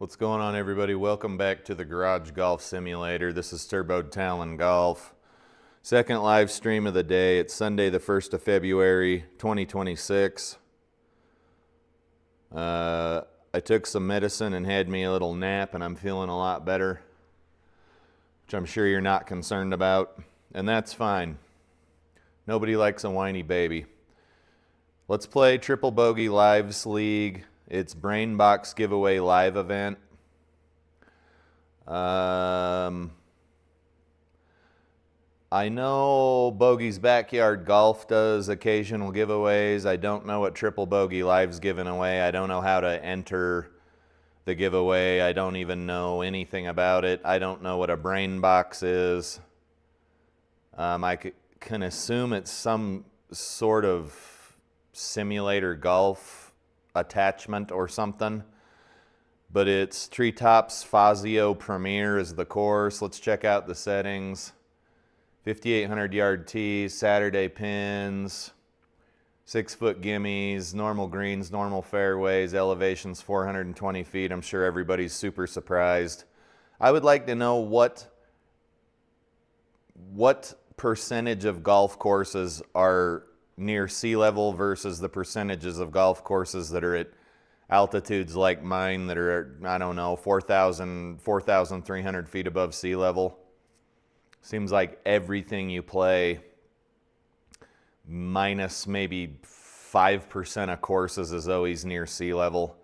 What's going on, everybody? Welcome back to the Garage Golf Simulator. This is Turbo Talon Golf. Second live stream of the day. It's Sunday the 1st of February 2026. I took some medicine and had me a little nap, and I'm feeling a lot better, which I'm sure you're not concerned about, and that's fine. Nobody likes a whiny baby. Let's play Triple Bogey Lives League. It's Brain Box Giveaway Live event. I know Bogey's Backyard Golf does occasional giveaways. I don't know what Triple Bogey Live's giving away. I don't know how to enter the giveaway. I don't even know anything about it. I don't know what a Brain Box is. I can assume it's some sort of simulator golf attachment or something, but it's Treetops Fazio Premier is the course. Let's check out the settings. 5,800 yard tees, Saturday pins, 6-foot gimmies, normal greens, normal fairways, elevations 420 feet. I'm sure everybody's super surprised. I would like to know what percentage of golf courses are near sea level versus the percentages of golf courses that are at altitudes like mine that are, I don't know, 4,300 feet above sea level. Seems like everything you play, minus maybe 5% of courses, is always near sea level.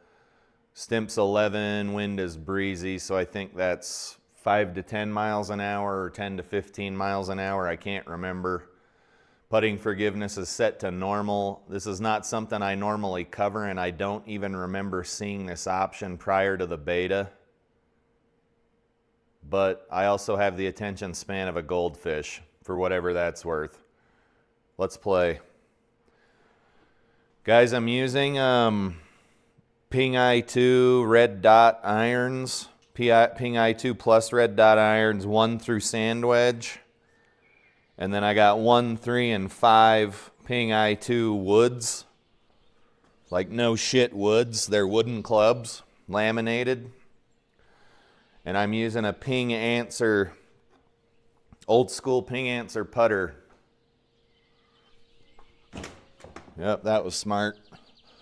Stimp's 11, wind is breezy, so I think that's 5 to 10 miles an hour or 10 to 15 miles an hour. I can't remember. Putting forgiveness is set to normal. This is not something I normally cover, and I don't even remember seeing this option prior to the beta. But I also have the attention span of a goldfish, for whatever that's worth. Let's play. Guys, I'm using Ping I2 red dot irons. Ping I2 plus red dot irons, 1 through sand wedge. And then I got 1, 3, and 5 Ping I2 woods. Like no shit woods. They're wooden clubs, laminated. And I'm using a Ping Answer, old school Ping Answer putter. Yep, that was smart.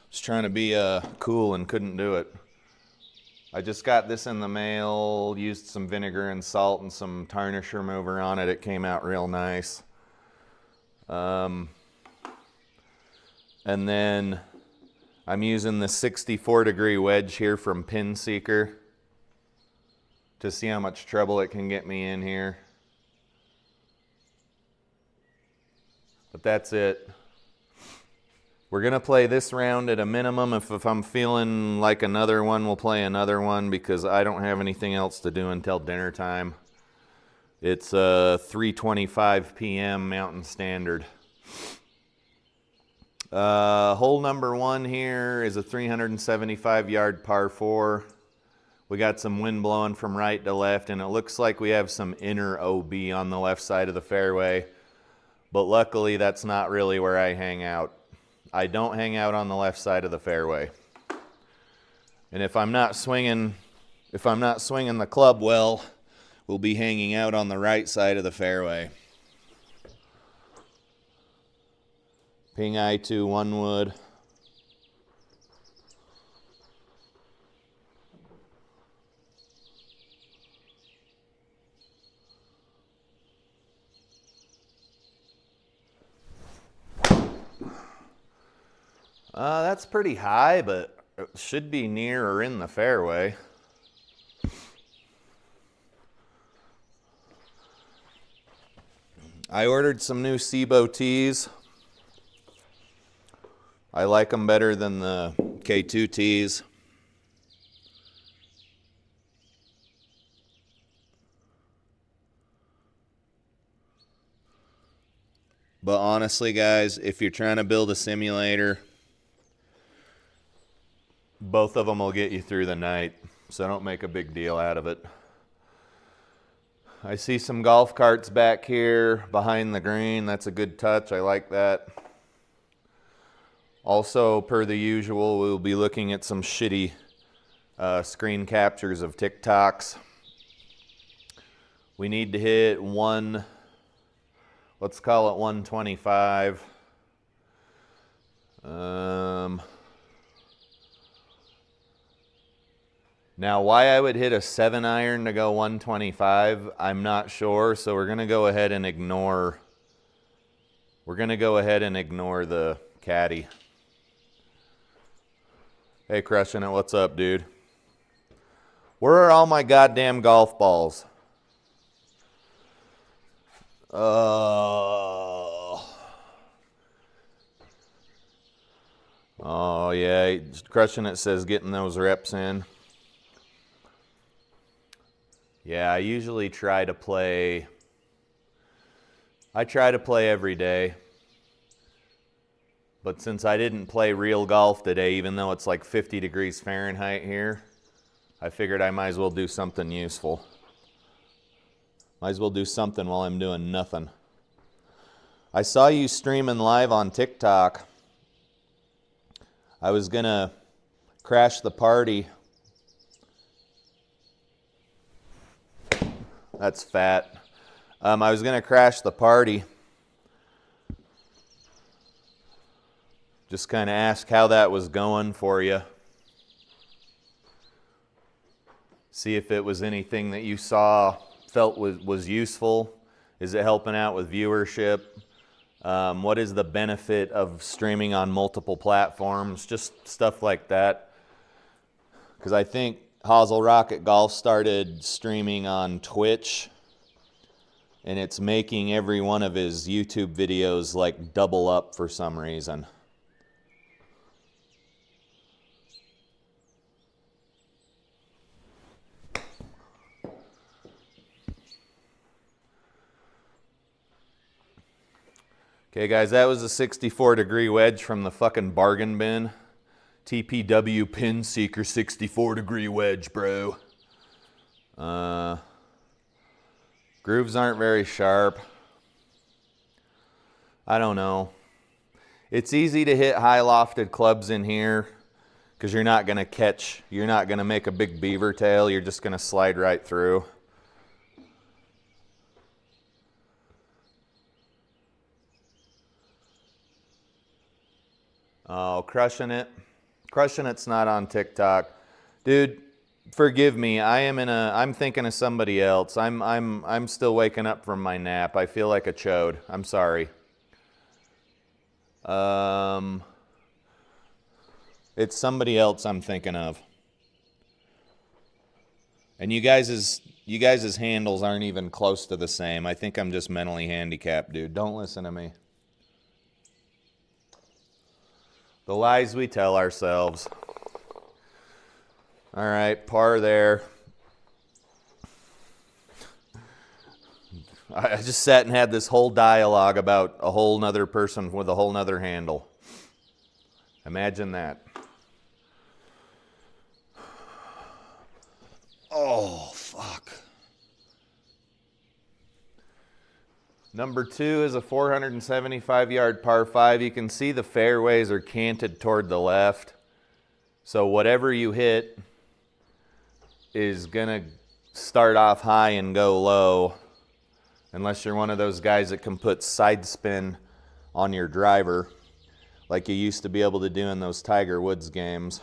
Was trying to be cool and couldn't do it. I just got this in the mail, used some vinegar and salt and some tarnish remover on it. It came out real nice. And then I'm using the 64-degree wedge here from Pin Seeker to see how much trouble it can get me in here. But that's it. We're going to play this round at a minimum. If I'm feeling like another one, we'll play another one because I don't have anything else to do until dinner time. It's 3:25 p.m. Mountain Standard. Hole number 1 here is a 375-yard par 4. We got some wind blowing from right to left, and it looks like we have some inner OB on the left side of the fairway. But luckily, that's not really where I hang out. I don't hang out on the left side of the fairway. And if I'm not swinging the club well, we'll be hanging out on the right side of the fairway. Ping I2 1 wood. That's pretty high, but it should be near or in the fairway. I ordered some new SIGPRO tees. I like them better than the K2 tees. But honestly, guys, if you're trying to build a simulator, both of them will get you through the night, so don't make a big deal out of it. I see some golf carts back here behind the green. That's a good touch. I like that. Also, per the usual, we'll be looking at some shitty screen captures of TikToks. We need to hit let's call it 125. Now, why I would hit a 7-iron to go 125, I'm not sure. So we're gonna go ahead and ignore. We're gonna go ahead and ignore the Caddie. Hey, Crushing It, what's up, dude? Where are all my goddamn golf balls? Oh yeah, Crushing It says getting those reps in. Yeah, I usually try to play. I try to play every day. But since I didn't play real golf today, even though it's like 50 degrees Fahrenheit here, I figured I might as well do something useful. Might as well do something while I'm doing nothing. I saw you streaming live on TikTok. I was gonna crash the party. That's fat. I was gonna crash the party. Just kind of ask how that was going for you. See if it was anything that you saw, felt was useful. Is it helping out with viewership? What is the benefit of streaming on multiple platforms? Just stuff like that. Because I think Hazel Rocket Golf started streaming on Twitch, and it's making every one of his YouTube videos like double up for some reason. Okay, guys, that was a 64-degree wedge from the fucking bargain bin. TPW Pin Seeker 64-degree wedge, bro. Grooves aren't very sharp. I don't know. It's easy to hit high lofted clubs in here because you're not going to make a big beaver tail. You're just going to slide right through. Oh, Crushing It. Crushing It's not on TikTok. Dude, forgive me. I'm thinking of somebody else. I'm still waking up from my nap. I feel like a chode. I'm sorry. It's somebody else I'm thinking of. And you guys' handles aren't even close to the same. I think I'm just mentally handicapped, dude. Don't listen to me. The lies we tell ourselves. All right, par there. I just sat and had this whole dialogue about a whole nother person with a whole nother handle. Imagine that. Oh, fuck. Number 2 is a 475-yard par 5. You can see the fairways are canted toward the left. So whatever you hit is going to start off high and go low. Unless you're one of those guys that can put side spin on your driver like you used to be able to do in those Tiger Woods games.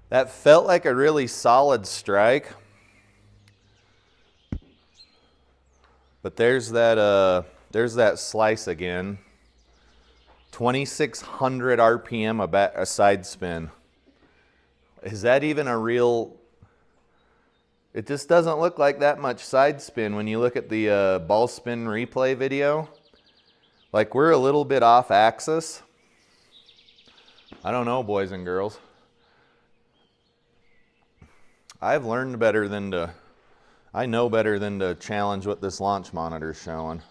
That felt like a really solid strike. But there's that slice again. 2,600 RPM a side spin. Is that even a real... It just doesn't look like that much side spin when you look at the ball spin replay video. Like we're a little bit off axis. I don't know, boys and girls. I've learned better than to... I know better than to challenge what this launch monitor's showing.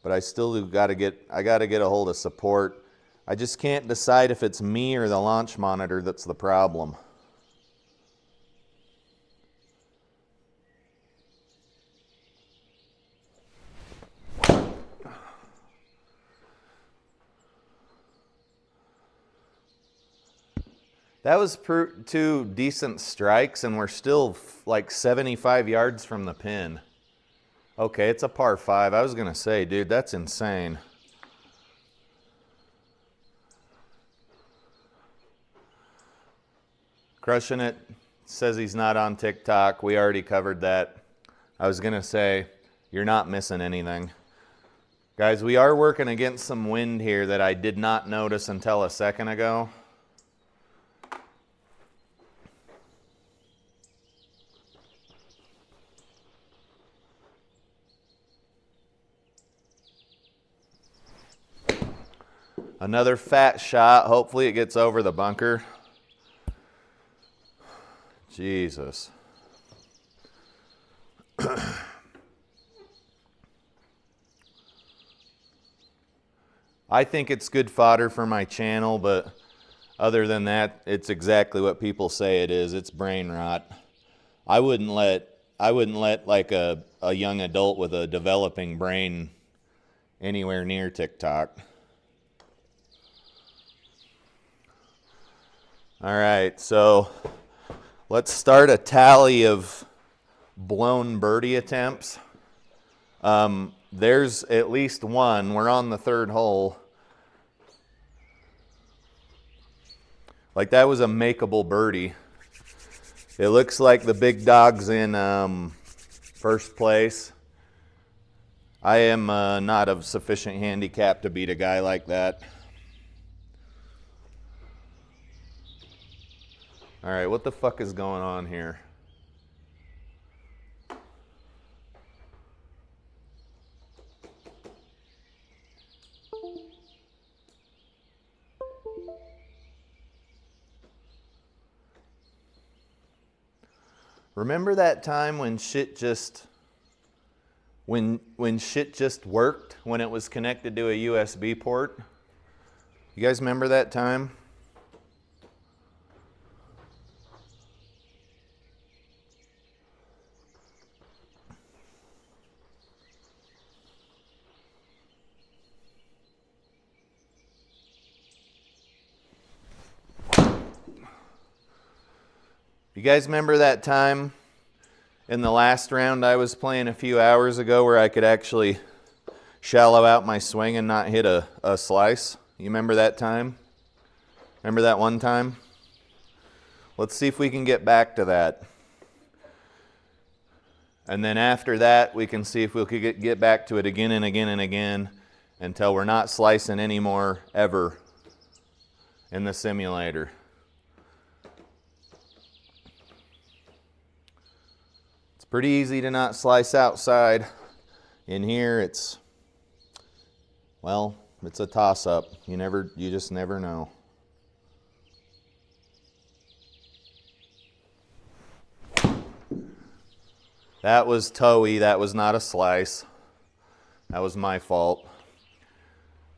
But I still gotta get a hold of support. I just can't decide if it's me or the launch monitor that's the problem. That was two decent strikes, and we're still like 75 yards from the pin. Okay, it's a par 5. I was going to say, dude, that's insane. Crushing It says he's not on TikTok. We already covered that. I was going to say, you're not missing anything. Guys, we are working against some wind here that I did not notice until a second ago. Another fat shot. Hopefully it gets over the bunker. Jesus. I think it's good fodder for my channel, but other than that, it's exactly what people say it is. It's brain rot. I wouldn't let like a young adult with a developing brain anywhere near TikTok. All right, so let's start a tally of blown birdie attempts. There's at least one. We're on the 3rd hole. Like, that was a makeable birdie. It looks like the big dog's in 1st place. I am not of sufficient handicap to beat a guy like that. All right, what the fuck is going on here? Remember that time when shit just when shit just worked when it was connected to a USB port? You guys remember that time? You guys remember that time in the last round I was playing a few hours ago where I could actually shallow out my swing and not hit a slice? You remember that time? Remember that one time? Let's see if we can get back to that. And then after that, we can see if we could get back to it again and again and again until we're not slicing anymore ever in the simulator. Pretty easy to not slice outside. In here, it's, well, it's a toss-up. You just never know. That was toey. That was not a slice. That was my fault.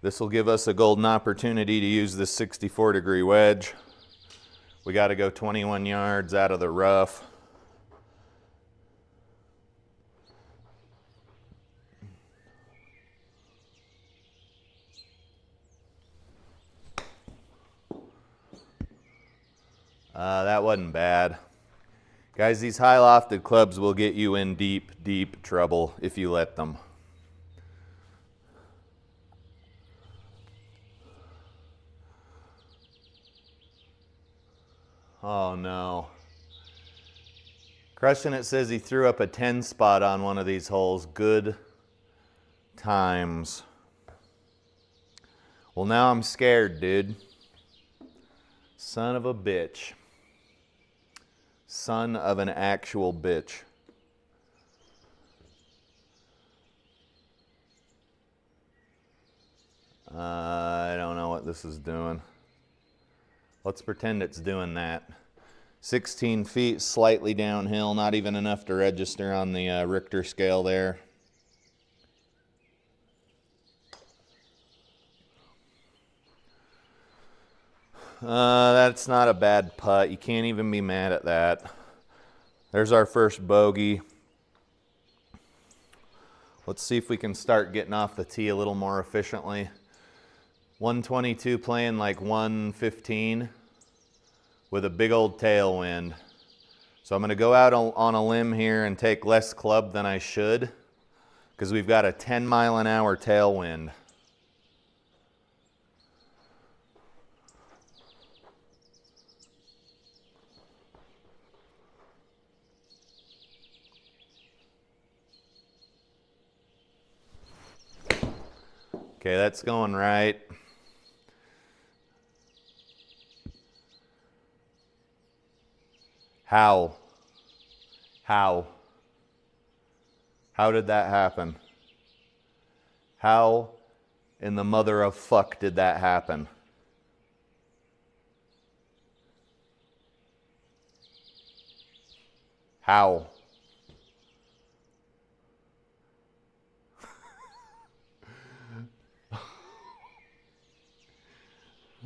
This will give us a golden opportunity to use this 64-degree wedge. We got to go 21 yards out of the rough. That wasn't bad. Guys, these high lofted clubs will get you in deep, deep trouble if you let them. Oh no. Crushing It says he threw up a 10 spot on one of these holes. Good times. Well, now I'm scared, dude. Son of a bitch. Son of an actual bitch. I don't know what this is doing. Let's pretend it's doing that. 16 feet, slightly downhill, not even enough to register on the Richter scale there. That's not a bad putt. You can't even be mad at that. There's our first bogey. Let's see if we can start getting off the tee a little more efficiently. 122 playing like 115. with a big old tailwind. So I'm going to go out on a limb here and take less club than I should, because we've got a 10-mile-an-hour tailwind. Okay, that's going right. How? How did that happen? How in the mother of fuck did that happen? How?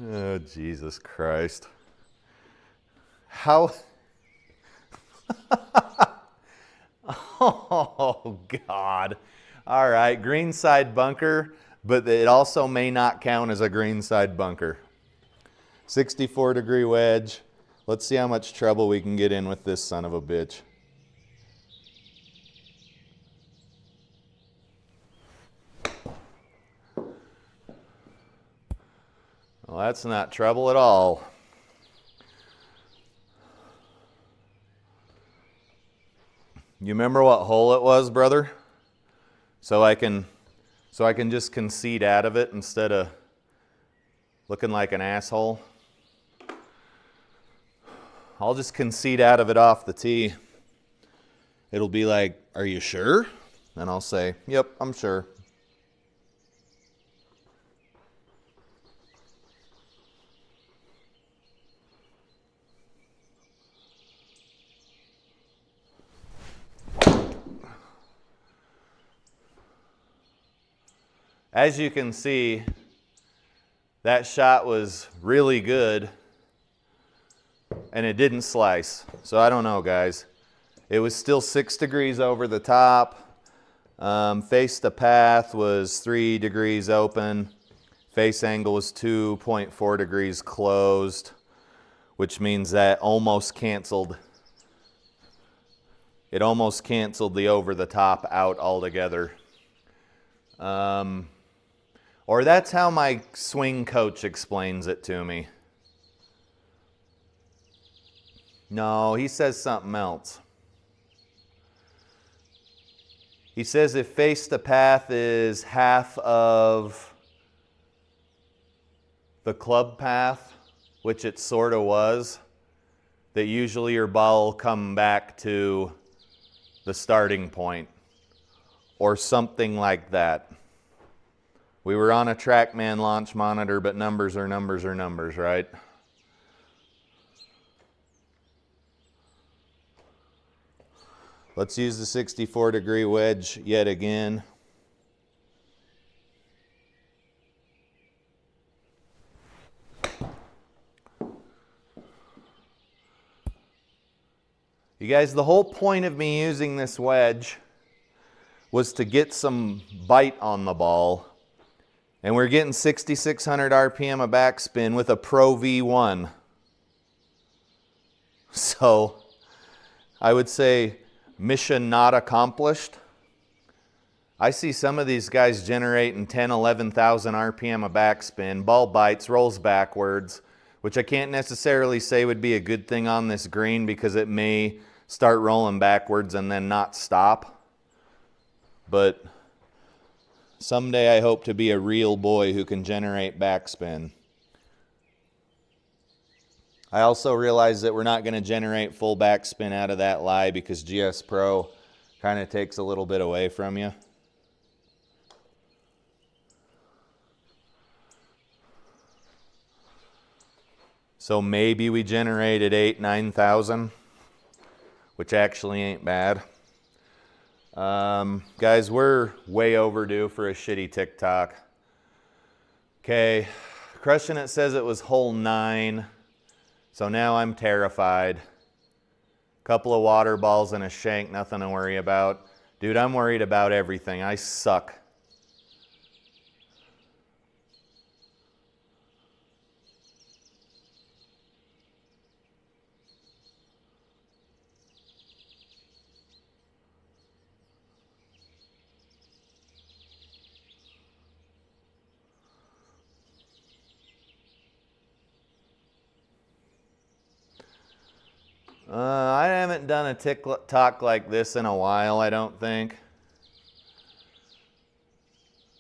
Oh, Jesus Christ. How? Oh, God. All right, greenside bunker, but it also may not count as a greenside bunker. 64-degree wedge. Let's see how much trouble we can get in with this son of a bitch. Well, that's not trouble at all. You remember what hole it was, brother? So I can just concede out of it instead of looking like an asshole. I'll just concede out of it off the tee. It'll be like, "Are you sure?" And I'll say, "Yep, I'm sure." As you can see, that shot was really good, and it didn't slice. So I don't know, guys. It was still 6 degrees over the top. Face to path was 3 degrees open. Face angle was 2.4 degrees closed, which means that almost canceled. It almost canceled the over the top out altogether. Or that's how my swing coach explains it to me. No, he says something else. He says if face to path is half of the club path, which it sort of was, that usually your ball will come back to the starting point or something like that. We were on a TrackMan launch monitor, but numbers are numbers are numbers, right? Let's use the 64-degree wedge yet again. You guys, the whole point of me using this wedge was to get some bite on the ball. And we're getting 6,600 RPM of backspin with a Pro V1. So I would say mission not accomplished. I see some of these guys generating 10, 11,000 RPM of backspin, ball bites, rolls backwards, which I can't necessarily say would be a good thing on this green because it may start rolling backwards and then not stop. But someday I hope to be a real boy who can generate backspin. I also realize that we're not going to generate full backspin out of that lie because GS Pro kind of takes a little bit away from you. So maybe we generated 8,000, 9,000, which actually ain't bad. Guys, we're way overdue for a shitty TikTok. Okay, Crushing It says it was hole 9, so now I'm terrified. Couple of water balls and a shank, nothing to worry about. Dude, I'm worried about everything. I suck. I haven't done a TikTok like this in a while, I don't think.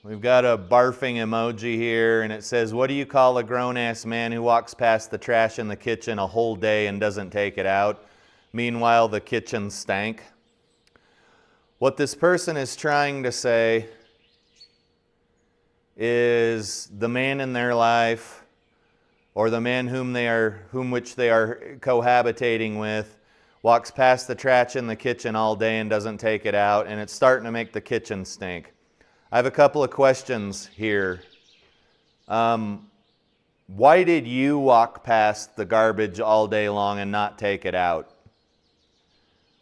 We've got a barfing emoji here, and it says, what do you call a grown-ass man who walks past the trash in the kitchen a whole day and doesn't take it out? Meanwhile, the kitchen stank. What this person is trying to say is the man in their life, or the man which they are cohabitating with, walks past the trash in the kitchen all day and doesn't take it out, and it's starting to make the kitchen stink. I have a couple of questions here. Why did you walk past the garbage all day long and not take it out?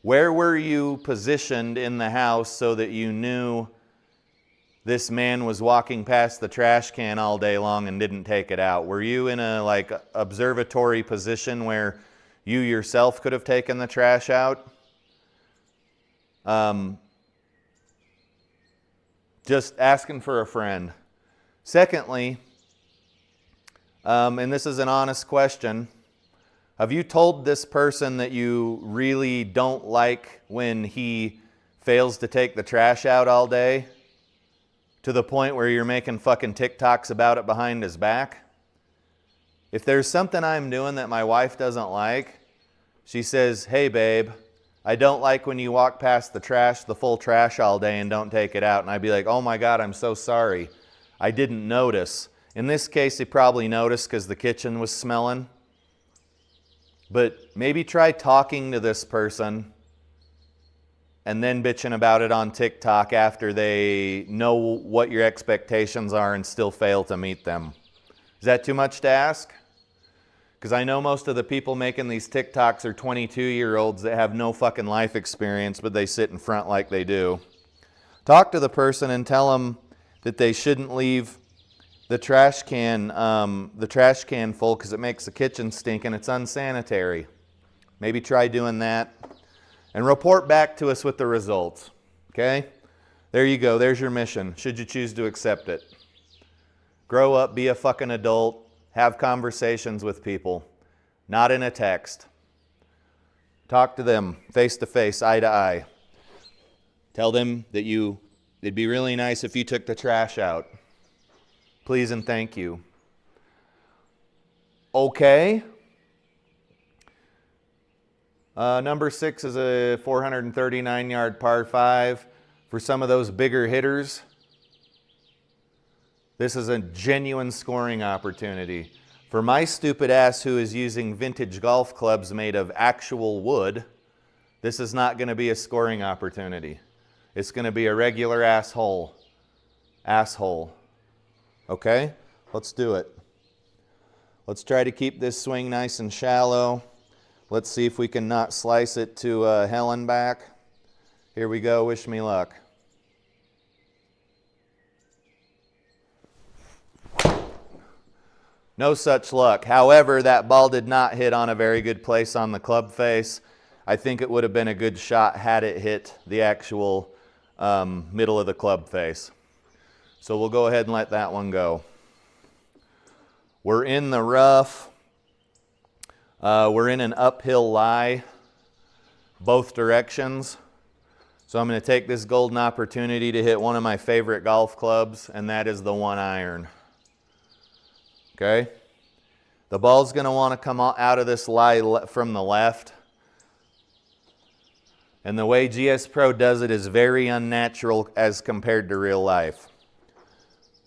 Where were you positioned in the house so that you knew this man was walking past the trash can all day long and didn't take it out? Were you in a observatory position where you yourself could have taken the trash out? Just asking for a friend. Secondly, and this is an honest question, have you told this person that you really don't like when he fails to take the trash out all day, to the point where you're making fucking TikToks about it behind his back? If there's something I'm doing that my wife doesn't like, she says, hey babe, I don't like when you walk past the full trash all day and don't take it out. And I'd be like, oh my God, I'm so sorry. I didn't notice. In this case, he probably noticed because the kitchen was smelling. But maybe try talking to this person and then bitching about it on TikTok after they know what your expectations are and still fail to meet them. Is that too much to ask? Because I know most of the people making these TikToks are 22-year-olds that have no fucking life experience, but they sit in front like they do. Talk to the person and tell them that they shouldn't leave the trash can full because it makes the kitchen stink and it's unsanitary. Maybe try doing that. And report back to us with the results. Okay? There you go. There's your mission, should you choose to accept it. Grow up, be a fucking adult. Have conversations with people, not in a text. Talk to them face to face, eye to eye. Tell them that it'd be really nice if you took the trash out. Please and thank you. Okay. Number 6 is a 439-yard par 5. For some of those bigger hitters, this is a genuine scoring opportunity. For my stupid ass who is using vintage golf clubs made of actual wood, this is not going to be a scoring opportunity. It's going to be a regular asshole. Okay? Let's do it. Let's try to keep this swing nice and shallow. Let's see if we can not slice it to hell and back. Here we go. Wish me luck. No such luck. However, that ball did not hit on a very good place on the club face. I think it would have been a good shot had it hit the actual middle of the club face. So we'll go ahead and let that one go. We're in the rough. We're in an uphill lie, both directions. So I'm going to take this golden opportunity to hit one of my favorite golf clubs, and that is the 1-iron. Okay? The ball's going to want to come out of this lie from the left. And the way GS Pro does it is very unnatural as compared to real life.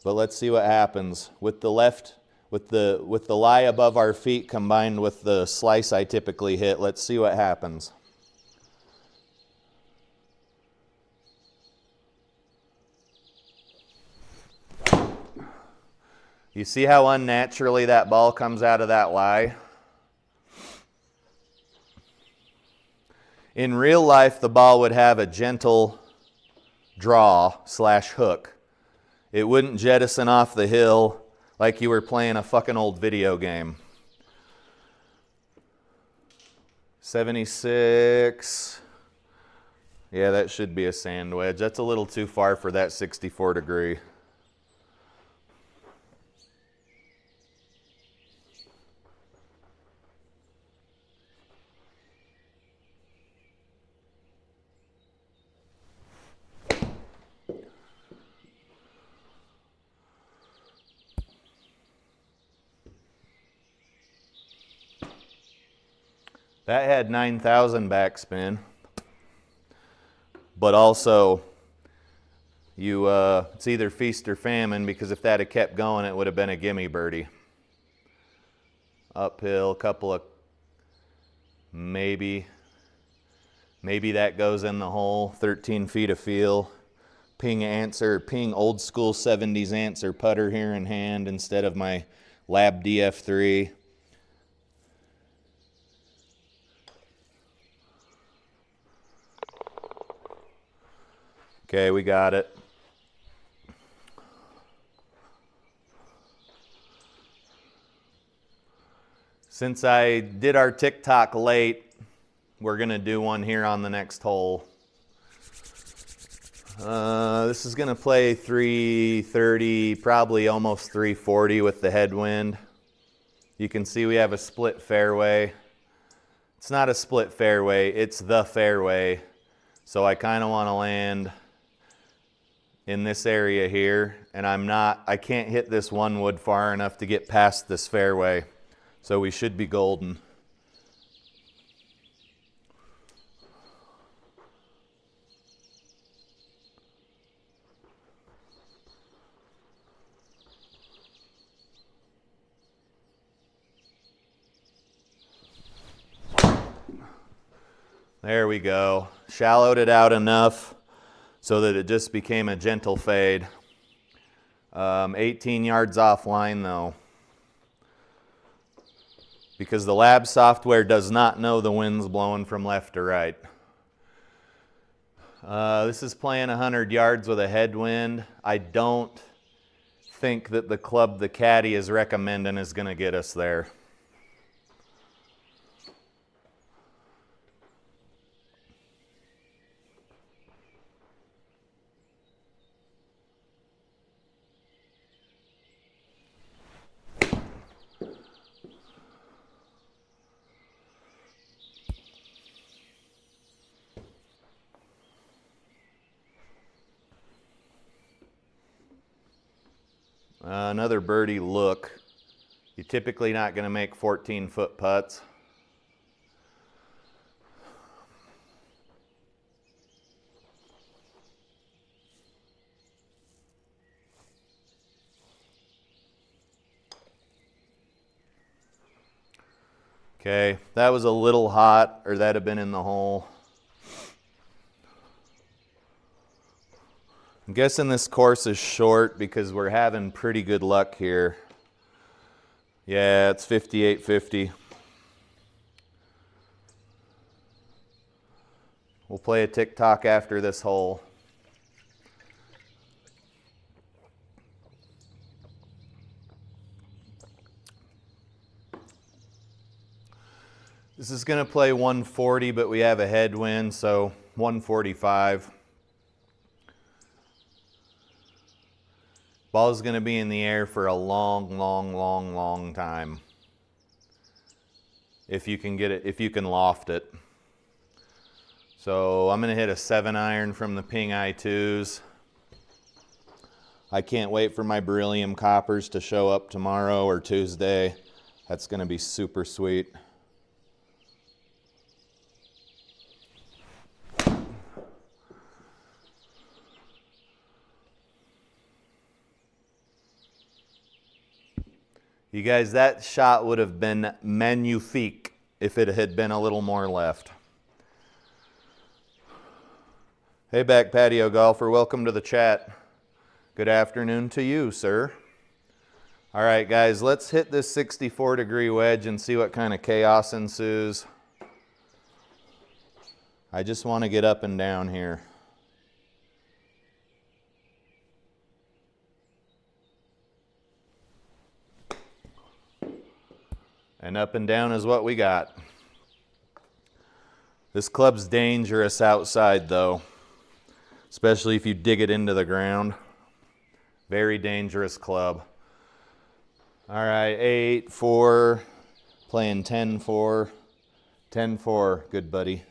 But let's see what happens. With the left, with the lie above our feet combined with the slice I typically hit, let's see what happens. You see how unnaturally that ball comes out of that lie? In real life, the ball would have a gentle draw / hook. It wouldn't jettison off the hill like you were playing a fucking old video game. 76. Yeah, that should be a sand wedge. That's a little too far for that 64 degree. That had 9,000 backspin. But also, it's either feast or famine, because if that had kept going, it would have been a gimme birdie. Uphill, couple of, maybe that goes in the hole, 13 feet of feel. Ping old school 70s answer putter here in hand instead of my Lab DF3. Okay, we got it. Since I did our TikTok late, we're gonna do one here on the next hole. This is gonna play 330, probably almost 340 with the headwind. You can see we have a split fairway. It's not a split fairway, it's the fairway. So I kind of want to land in this area here, and I can't hit this one wood far enough to get past this fairway. So we should be golden. There we go. Shallowed it out enough so that it just became a gentle fade. 18 yards offline though, because the lab software does not know the wind's blowing from left to right. This is playing 100 yards with a headwind. I don't think that the club the Caddie is recommending is going to get us there. Another birdie look. You're typically not going to make 14-foot putts. Okay, that was a little hot, or that'd have been in the hole. I'm guessing this course is short because we're having pretty good luck here. Yeah, it's 58-50. We'll play a TikTok after this hole. This is going to play 140, but we have a headwind, so 145. Ball is going to be in the air for a long time. If you can get it, if you can loft it. So I'm going to hit a 7-iron from the Ping I2s. I can't wait for my beryllium coppers to show up tomorrow or Tuesday. That's going to be super sweet. You guys, that shot would have been magnifique if it had been a little more left. Hey, back patio golfer, welcome to the chat. Good afternoon to you, sir. All right, guys, let's hit this 64-degree wedge and see what kind of chaos ensues. I just want to get up and down here. And up and down is what we got. This club's dangerous outside though, especially if you dig it into the ground. Very dangerous club. All right, 8-4, playing 10-4, 10-4, good buddy.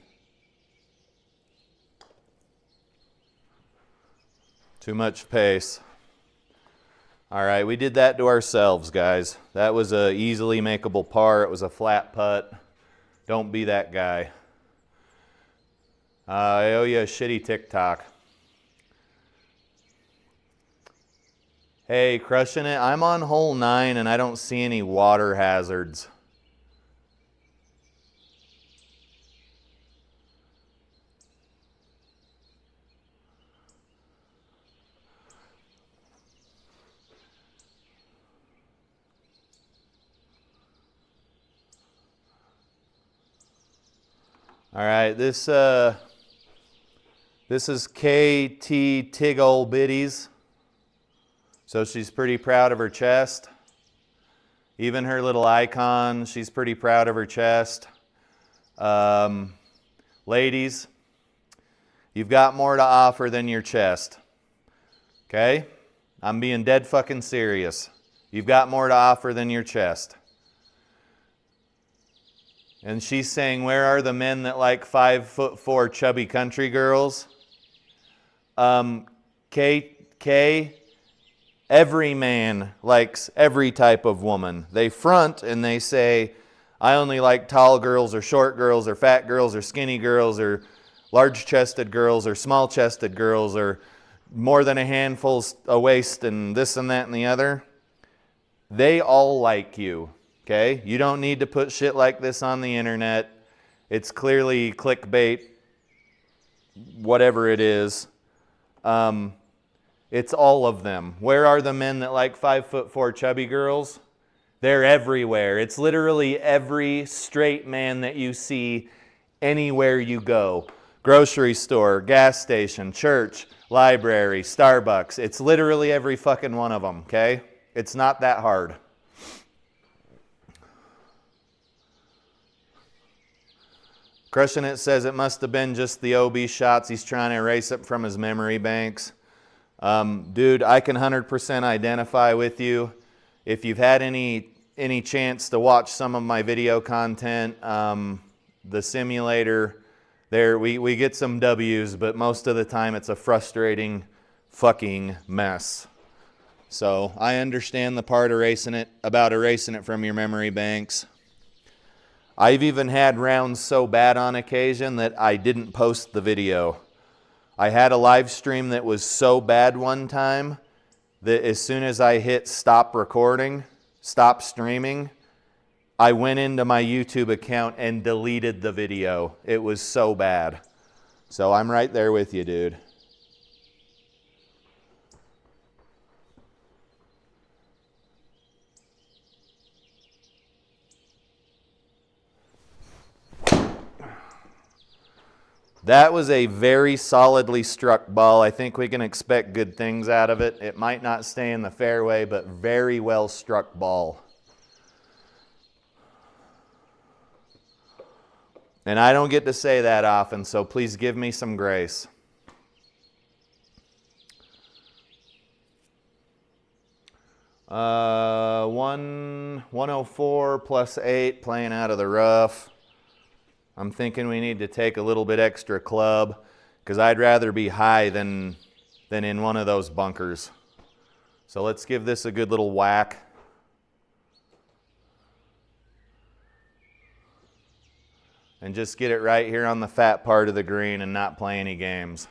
Too much pace. All right, we did that to ourselves, guys. That was a easily makeable par. It was a flat putt. Don't be that guy. I owe you a shitty TikTok. Hey, crushing it. I'm on hole 9 and I don't see any water hazards. All right, this is KT Tig Ol' Biddies. So she's pretty proud of her chest. Even her little icon, she's pretty proud of her chest. Ladies, you've got more to offer than your chest. Okay? I'm being dead fucking serious. You've got more to offer than your chest. And she's saying, where are the men that like 5'4" chubby country girls? Every man likes every type of woman. They front and they say, I only like tall girls or short girls or fat girls or skinny girls or large-chested girls or small-chested girls or more than a handful a waist and this and that and the other. They all like you. Okay, you don't need to put shit like this on the internet. It's clearly clickbait, whatever it is. It's all of them. Where are the men that like 5'4" chubby girls? They're everywhere. It's literally every straight man that you see anywhere you go. Grocery store, gas station, church, library, Starbucks. It's literally every fucking one of them, okay? It's not that hard. Crushing It says it must have been just the OB shots. He's trying to erase it from his memory banks. Dude, I can 100% identify with you. If you've had any chance to watch some of my video content, the simulator, there we get some W's, but most of the time it's a frustrating fucking mess. So I understand the part about erasing it from your memory banks. I've even had rounds so bad on occasion that I didn't post the video. I had a live stream that was so bad one time that as soon as I hit stop recording, stop streaming, I went into my YouTube account and deleted the video. It was so bad. So I'm right there with you, dude. That was a very solidly struck ball. I think we can expect good things out of it. It might not stay in the fairway, but very well struck ball. And I don't get to say that often, so please give me some grace. Uh, 104 plus 8 playing out of the rough. I'm thinking we need to take a little bit extra club because I'd rather be high than in one of those bunkers. So let's give this a good little whack. And just get it right here on the fat part of the green and not play any games.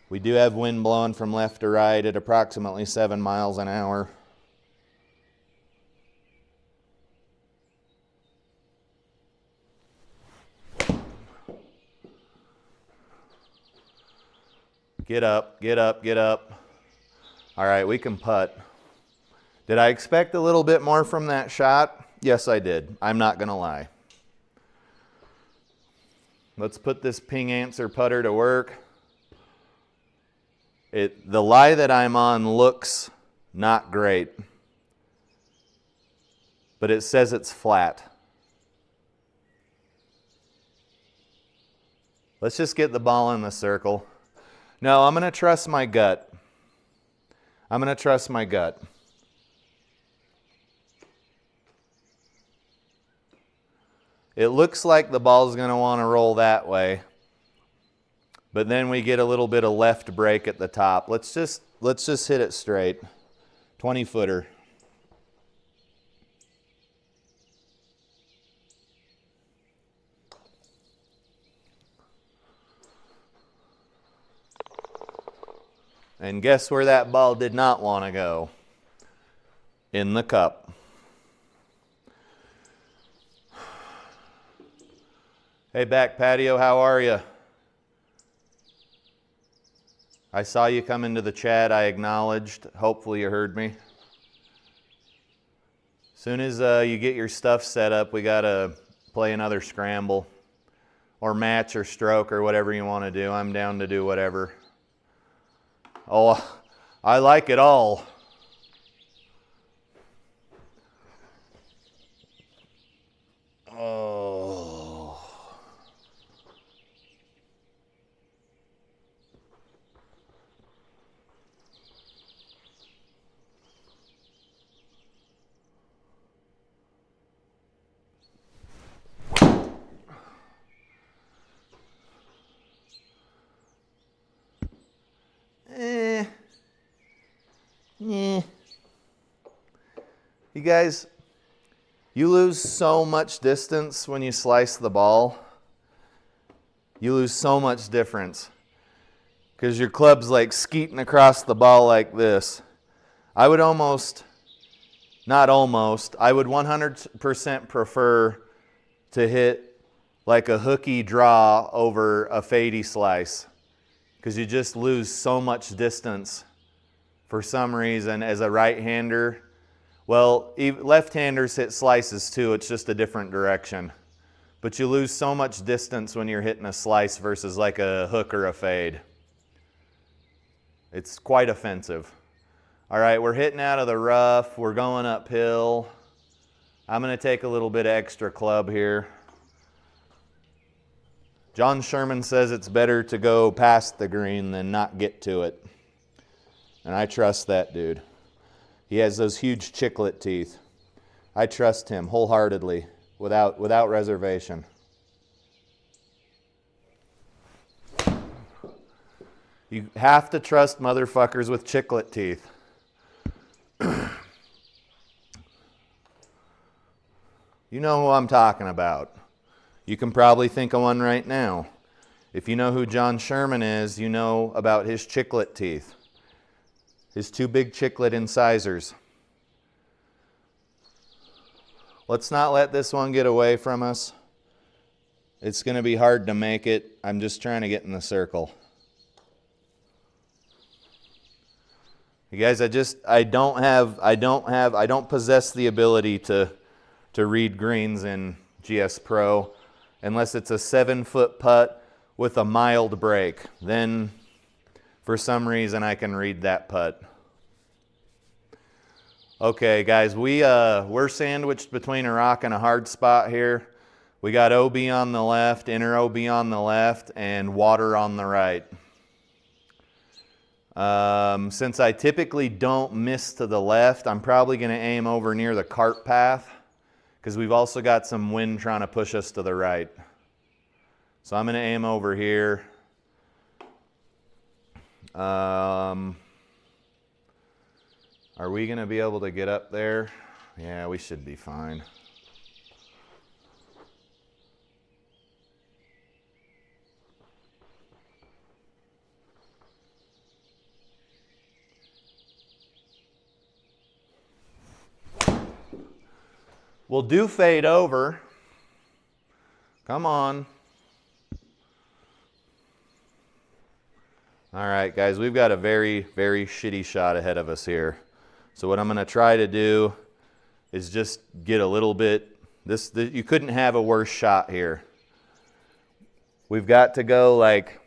We do have wind blowing from left to right at approximately 7 miles an hour. Get up, get up, get up. All right, we can putt. Did I expect a little bit more from that shot? Yes, I did. I'm not going to lie. Let's put this ping answer putter to work. The lie that I'm on looks not great, but it says it's flat. Let's just get the ball in the circle. No, I'm going to trust my gut. I'm going to trust my gut. It looks like the ball's going to want to roll that way. But then we get a little bit of left break at the top. Let's just hit it straight. 20-footer. And guess where that ball did not want to go? In the cup. Hey, back patio, how are you? I saw you come into the chat. I acknowledged. Hopefully you heard me. As soon as you get your stuff set up, we got to play another scramble or match or stroke or whatever you want to do. I'm down to do whatever. Oh, I like it all. Oh. You guys, you lose so much distance when you slice the ball. You lose so much difference because your club's like skeeting across the ball like this. I would almost, not almost, I would 100% prefer to hit like a hooky draw over a fadey slice because you just lose so much distance for some reason as a right-hander. Well, left-handers hit slices too, it's just a different direction. But you lose so much distance when you're hitting a slice versus like a hook or a fade. It's quite offensive. All right, we're hitting out of the rough, we're going uphill. I'm gonna take a little bit of extra club here. John Sherman says it's better to go past the green than not get to it. And I trust that dude. He has those huge chiclet teeth. I trust him wholeheartedly, without reservation. You have to trust motherfuckers with chiclet teeth. You know who I'm talking about. You can probably think of one right now. If you know who John Sherman is, you know about his chiclet teeth. His two big chiclet incisors. Let's not let this one get away from us. It's going to be hard to make it. I'm just trying to get in the circle. You guys, I don't possess the ability to read greens in GS Pro unless it's a 7-foot putt with a mild break. Then for some reason I can read that putt. Okay guys, we're sandwiched between a rock and a hard spot here. We got OB on the left, inner OB on the left, and water on the right. Since I typically don't miss to the left, I'm probably going to aim over near the cart path because we've also got some wind trying to push us to the right. So I'm going to aim over here. Are we going to be able to get up there? Yeah, we should be fine. We'll do fade over. Come on. All right, guys, we've got a very, very shitty shot ahead of us here. So what I'm going to try to do is just get a little bit, you couldn't have a worse shot here. We've got to go like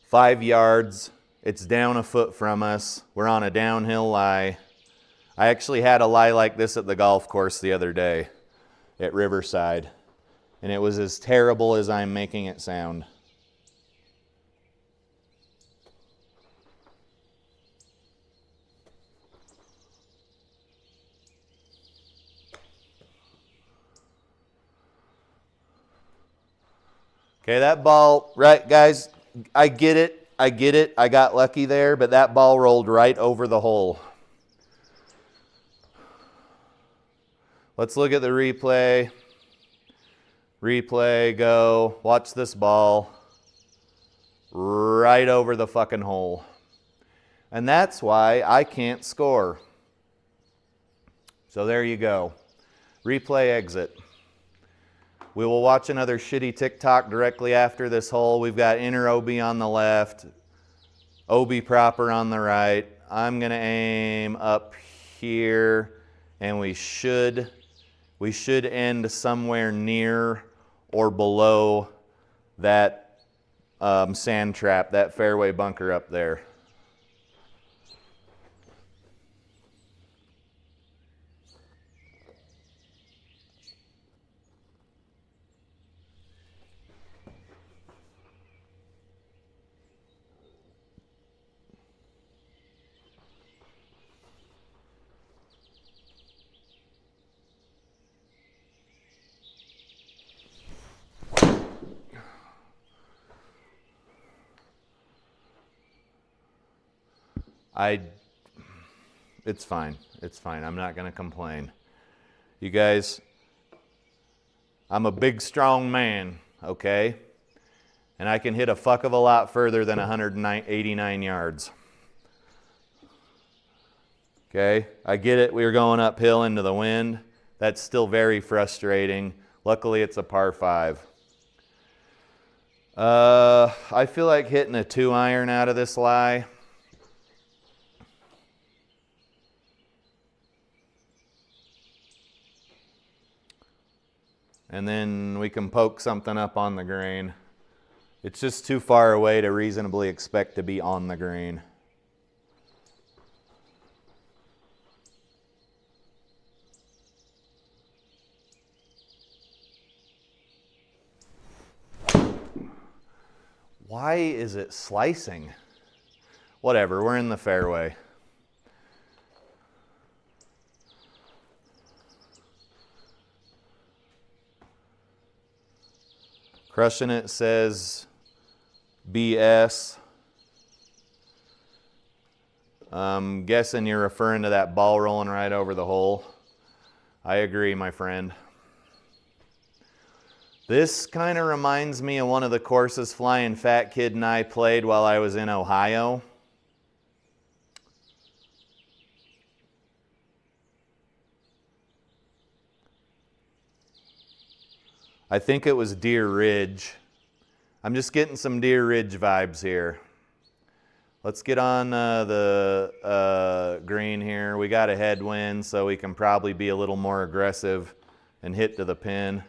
5 yards. It's down a foot from us. We're on a downhill lie. I actually had a lie like this at the golf course the other day at Riverside, and it was as terrible as I'm making it sound. Okay, that ball, right, guys, I get it. I got lucky there, but that ball rolled right over the hole. Let's look at the replay. Replay, go. Watch this ball. Right over the fucking hole. And that's why I can't score. So there you go. Replay exit. We will watch another shitty TikTok directly after this hole. We've got inner OB on the left, OB proper on the right. I'm gonna aim up here, and we should end somewhere near or below that sand trap, that fairway bunker up there. It's fine. It's fine. I'm not going to complain. You guys, I'm a big, strong man, okay? And I can hit a fuck of a lot further than 189 yards. Okay? I get it. We were going uphill into the wind. That's still very frustrating. Luckily, it's a par 5. I feel like hitting a 2-iron out of this lie. And then we can poke something up on the green. It's just too far away to reasonably expect to be on the green. Why is it slicing? Whatever, we're in the fairway. Crushing It says BS. I'm guessing you're referring to that ball rolling right over the hole. I agree, my friend. This kind of reminds me of one of the courses Flying Fat Kid and I played while I was in Ohio. I think it was Deer Ridge. I'm just getting some Deer Ridge vibes here. Let's get on the green here. We got a headwind, so we can probably be a little more aggressive and hit to the pin.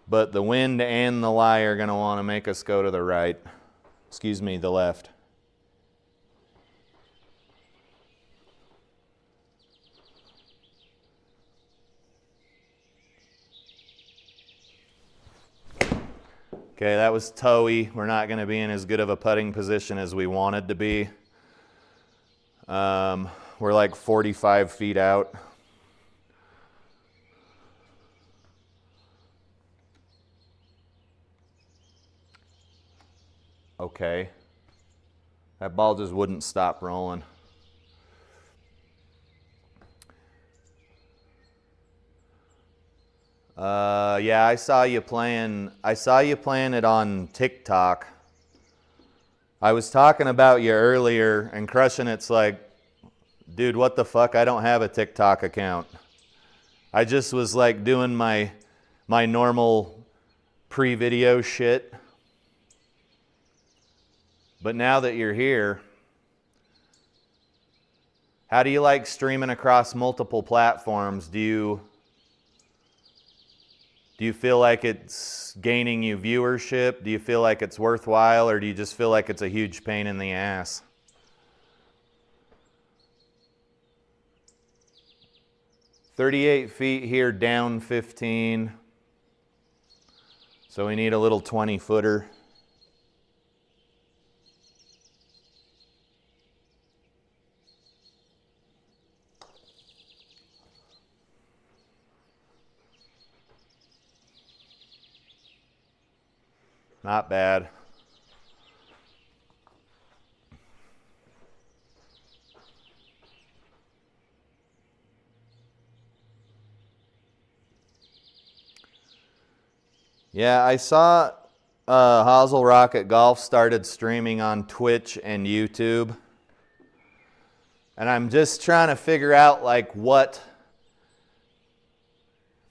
But the wind and the lie are going to want to make us go to the right. Excuse me, the left. Okay, that was toey. We're not going to be in as good of a putting position as we wanted to be. We're like 45 feet out. Okay. That ball just wouldn't stop rolling. Yeah, I saw you playing it on TikTok. I was talking about you earlier, and Crushing It's like, dude, what the fuck? I don't have a TikTok account. I just was like doing my normal pre-video shit. But now that you're here, how do you like streaming across multiple platforms? Do you feel like it's gaining you viewership? Do you feel like it's worthwhile, or do you just feel like it's a huge pain in the ass? "38 feet here, down 15. So we need a little 20-footer. Not bad. Yeah, I saw Hazel Rocket Golf started streaming on Twitch and YouTube. And I'm just trying to figure out like what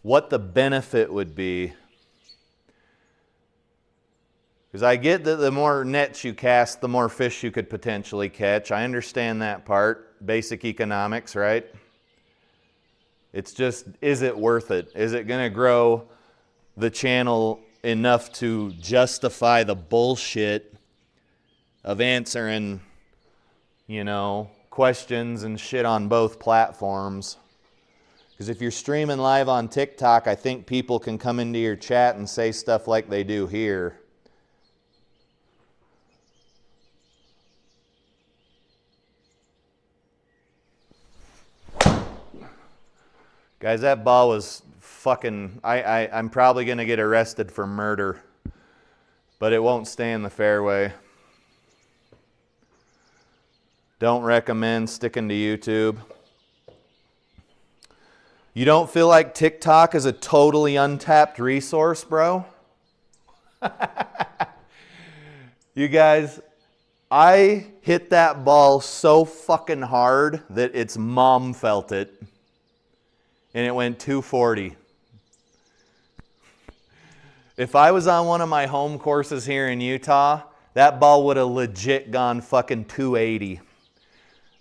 the benefit would be. Because I get that the more nets you cast, the more fish you could potentially catch. I understand that part. Basic economics, right? It's just, is it worth it? Is it going to grow the channel enough to justify the bullshit of answering, you know, questions and shit on both platforms? Because if you're streaming live on TikTok, I think people can come into your chat and say stuff like they do here. Guys, that ball was fucking... I'm probably going to get arrested for murder. But it won't stay in the fairway. Don't recommend sticking to YouTube. You don't feel like TikTok is a totally untapped resource, bro? You guys, I hit that ball so fucking hard that its mom felt it. And it went 240. If I was on one of my home courses here in Utah, that ball would have legit gone fucking 280.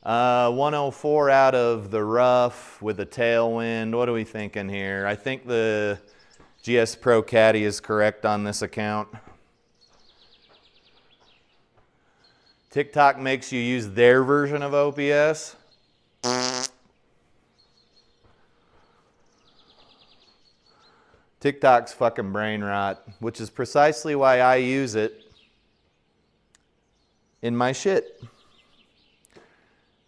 104 out of the rough with a tailwind. What are we thinking here? I think the GS Pro Caddie is correct on this account. TikTok makes you use their version of OPS. TikTok's fucking brain rot, which is precisely why I use it in my shit.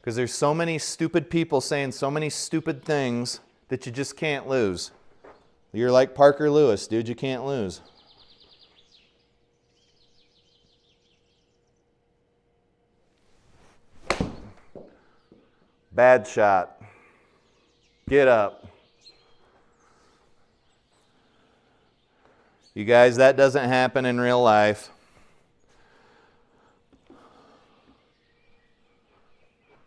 Because there's so many stupid people saying so many stupid things that you just can't lose. You're like Parker Lewis, dude, you can't lose. Bad shot. Get up. You guys, that doesn't happen in real life.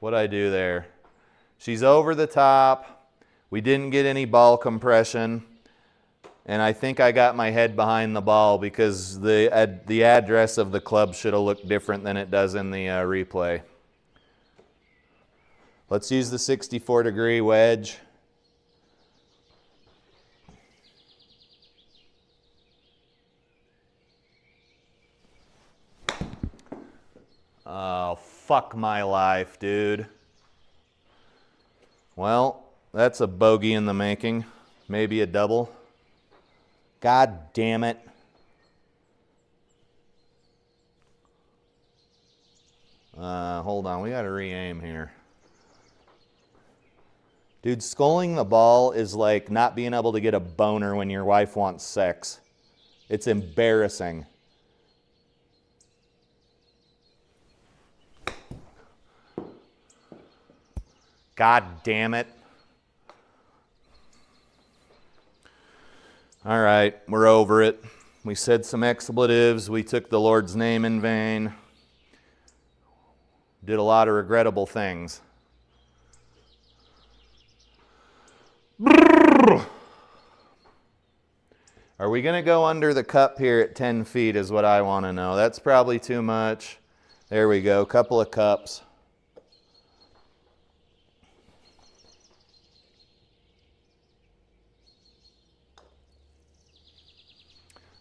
What'd I do there? She's over the top. We didn't get any ball compression. And I think I got my head behind the ball because the address of the club should have looked different than it does in the replay. Let's use the 64-degree wedge. Oh, fuck my life, dude. Well, that's a bogey in the making. Maybe a double. God damn it. Hold on, we gotta re-aim here. Dude, sculling the ball is like not being able to get a boner when your wife wants sex. It's embarrassing. God damn it. All right, we're over it. We said some expletives. We took the Lord's name in vain. Did a lot of regrettable things. Are we going to go under the cup here at 10 feet is what I want to know. That's probably too much. There we go, couple of cups.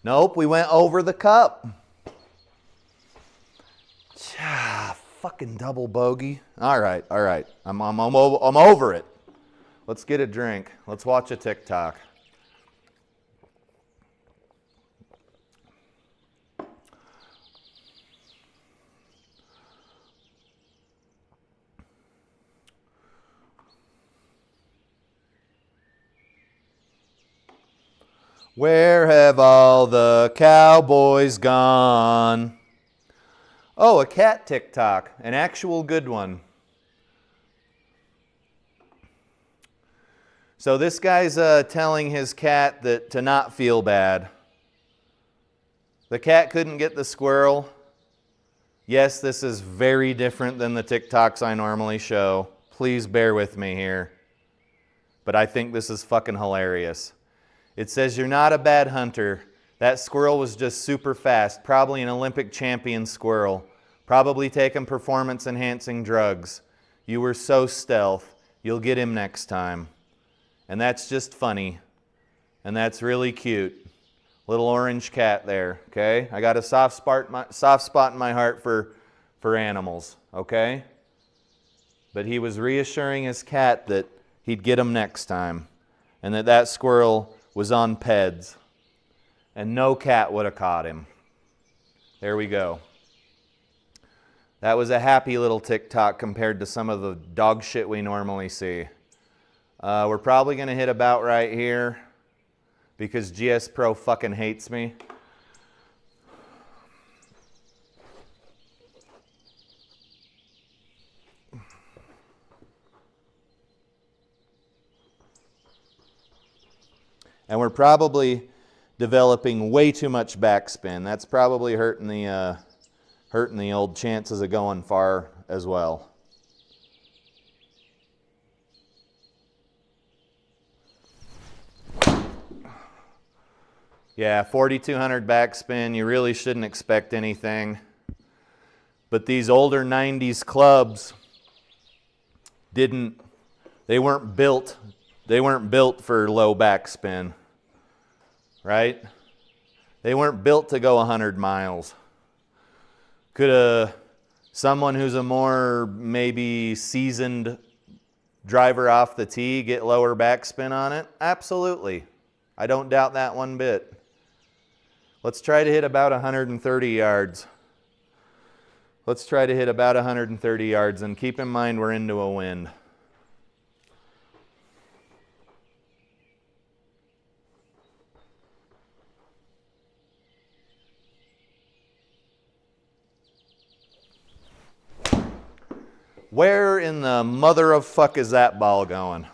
Nope, we went over the cup. Fucking double bogey. All right. I'm over it. Let's get a drink. Let's watch a TikTok. Where have all the cowboys gone? Oh, a cat TikTok, an actual good one. So this guy's telling his cat that to not feel bad. The cat couldn't get the squirrel. Yes, this is very different than the TikToks I normally show. Please bear with me here. But I think this is fucking hilarious. It says, you're not a bad hunter. That squirrel was just super fast, probably an Olympic champion squirrel. Probably taking performance-enhancing drugs. You were so stealth. You'll get him next time. And that's just funny. And that's really cute. Little orange cat there, okay? I got a soft spot in my heart for animals, okay? But he was reassuring his cat that he'd get him next time. And that squirrel was on PEDs. And no cat would have caught him. There we go. That was a happy little TikTok compared to some of the dog shit we normally see. We're probably going to hit about right here because GS Pro fucking hates me. And we're probably developing way too much backspin. That's probably hurting the old chances of going far as well. Yeah, 4,200 backspin, you really shouldn't expect anything. But these older 90s clubs they weren't built for low backspin, right? They weren't built to go 100 miles. Could someone who's a more maybe seasoned driver off the tee get lower backspin on it? Absolutely. I don't doubt that one bit. Let's try to hit about 130 yards. Let's try to hit about 130 yards, and keep in mind we're into a wind. Where in the mother of fuck is that ball going?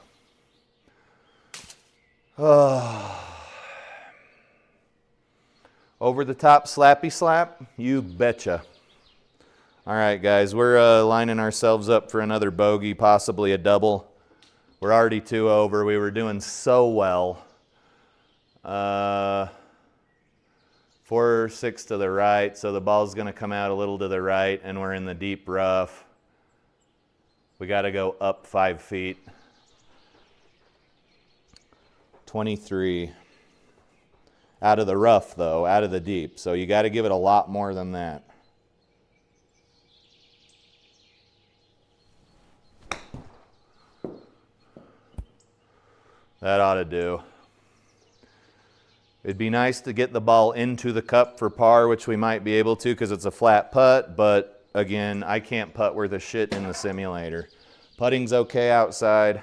Oh. Over the top slappy slap? You betcha. All right, guys, we're lining ourselves up for another bogey, possibly a double. We're already 2 over. We were doing so well. 4 or 6 to the right, so the ball's going to come out a little to the right, and we're in the deep rough. We got to go up 5 feet. 23. Out of the rough, though, out of the deep. So you got to give it a lot more than that. That ought to do. It'd be nice to get the ball into the cup for par, which we might be able to because it's a flat putt, but again, I can't putt worth a shit in the simulator. Putting's okay outside.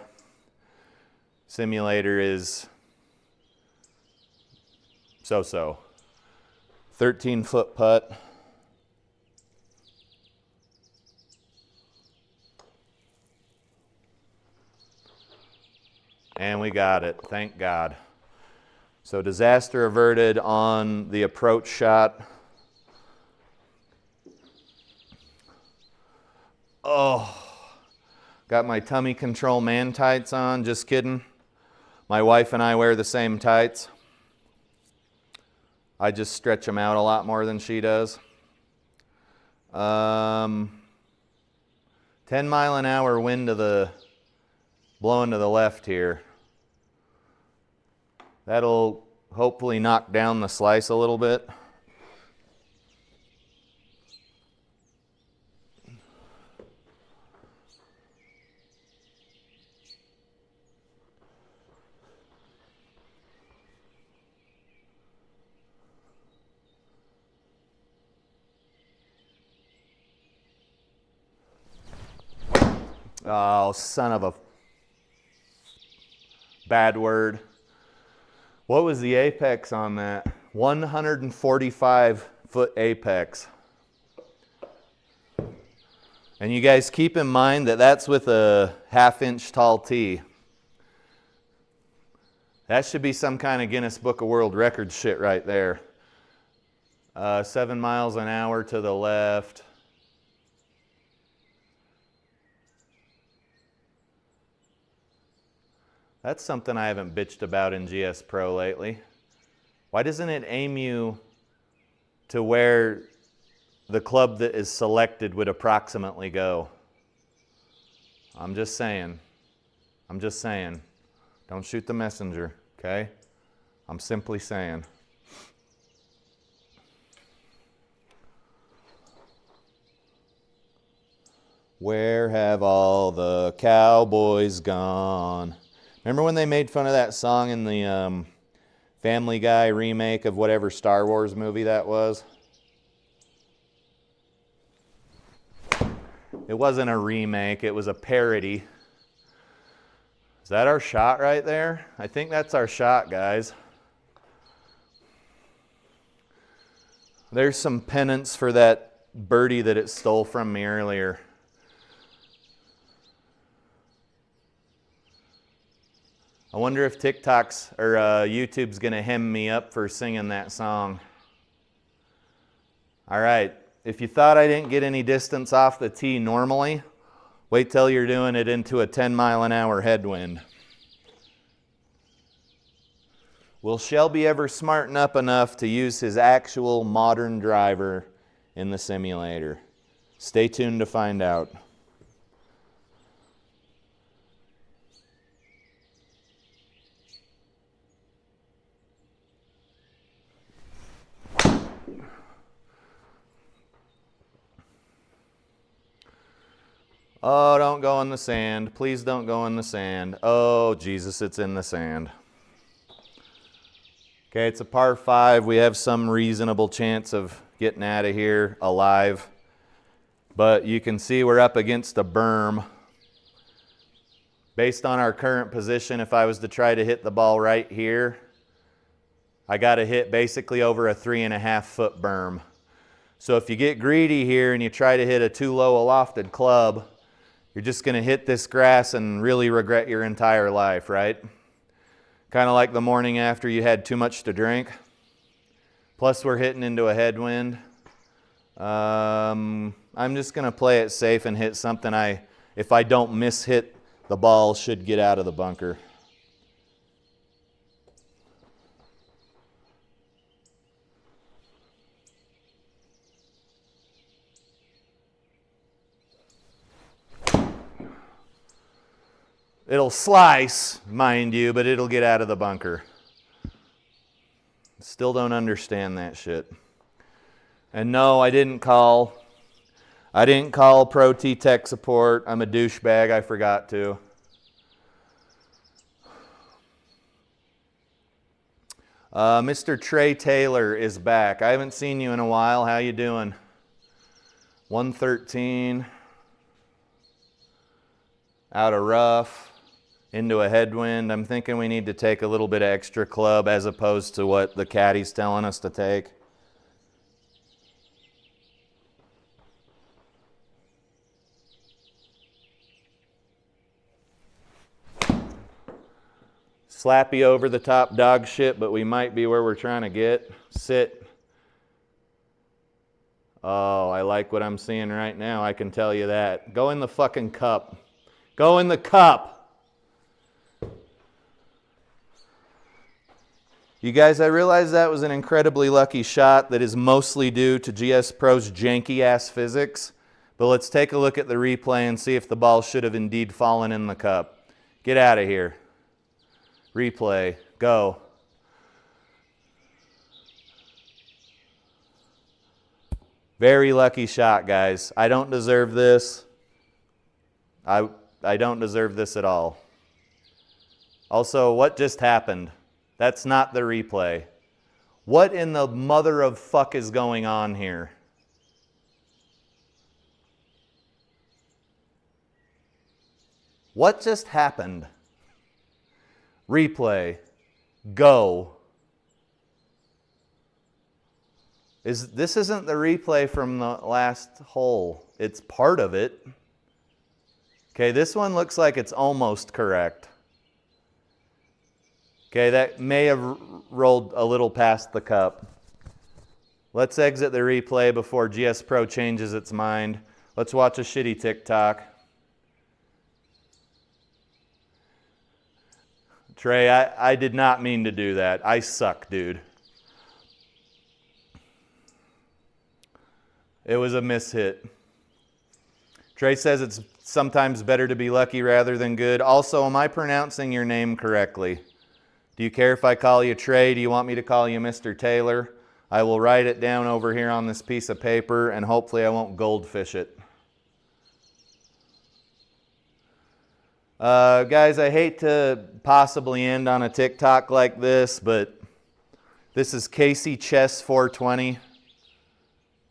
Simulator is so-so. 13-foot putt. And we got it, thank God. So disaster averted on the approach shot. Oh, got my tummy control man tights on, just kidding. My wife and I wear the same tights. I just stretch them out a lot more than she does. 10 mile an hour wind blowing to the left here. That'll hopefully knock down the slice a little bit. Oh, son of a bad word. What was the apex on that? 145-foot apex. And you guys keep in mind that that's with a half-inch tall tee. That should be some kind of Guinness Book of World Records shit right there. 7 miles an hour to the left. That's something I haven't bitched about in GS Pro lately. Why doesn't it aim you to where the club that is selected would approximately go? I'm just saying. I'm just saying. Don't shoot the messenger, okay? I'm simply saying. Where have all the cowboys gone? Remember when they made fun of that song in the Family Guy remake of whatever Star Wars movie that was? It wasn't a remake, it was a parody. Is that our shot right there? I think that's our shot, guys. There's some penance for that birdie that it stole from me earlier. I wonder if TikTok's or YouTube's gonna hem me up for singing that song. All right, if you thought I didn't get any distance off the tee normally, wait till you're doing it into a 10-mile-an-hour headwind. Will Shelby ever smarten up enough to use his actual modern driver in the simulator? Stay tuned to find out. Oh, don't go in the sand. Please don't go in the sand. Oh, Jesus, it's in the sand. Okay, it's a par 5. We have some reasonable chance of getting out of here alive. But you can see we're up against a berm. Based on our current position, if I was to try to hit the ball right here, I got to hit basically over a 3.5-foot berm. So if you get greedy here and you try to hit a too low a lofted club, you're just going to hit this grass and really regret your entire life, right? Kind of like the morning after you had too much to drink. Plus we're hitting into a headwind. I'm just going to play it safe and hit something if I don't miss-hit the ball, should get out of the bunker. It'll slice, mind you, but it'll get out of the bunker. Still don't understand that shit. And no, I didn't call ProTee tech support. I'm a douchebag, I forgot to. Mr. Trey Taylor is back. I haven't seen you in a while. How you doing? 113. Out of rough. Into a headwind. I'm thinking we need to take a little bit of extra club as opposed to what the caddy's telling us to take. Slappy over the top dog shit, but we might be where we're trying to get. Sit. Oh, I like what I'm seeing right now, I can tell you that. Go in the fucking cup. Go in the cup. You guys, I realize that was an incredibly lucky shot that is mostly due to GS Pro's janky-ass physics, but let's take a look at the replay and see if the ball should have indeed fallen in the cup. Get out of here. Replay. Go. Very lucky shot, guys. I don't deserve this. I don't deserve this at all. Also, what just happened? That's not the replay. What in the mother of fuck is going on here? What just happened? Replay. Go. This isn't the replay from the last hole. It's part of it. Okay, this one looks like it's almost correct. Okay, that may have rolled a little past the cup. Let's exit the replay before GS Pro changes its mind. Let's watch a shitty TikTok. Trey, I did not mean to do that. I suck, dude. It was a mishit. Trey says it's sometimes better to be lucky rather than good. Also, am I pronouncing your name correctly? Do you care if I call you Trey? Do you want me to call you Mr. Taylor? I will write it down over here on this piece of paper, and hopefully I won't goldfish it. Guys, I hate to possibly end on a TikTok like this, but this is Casey Chess 420.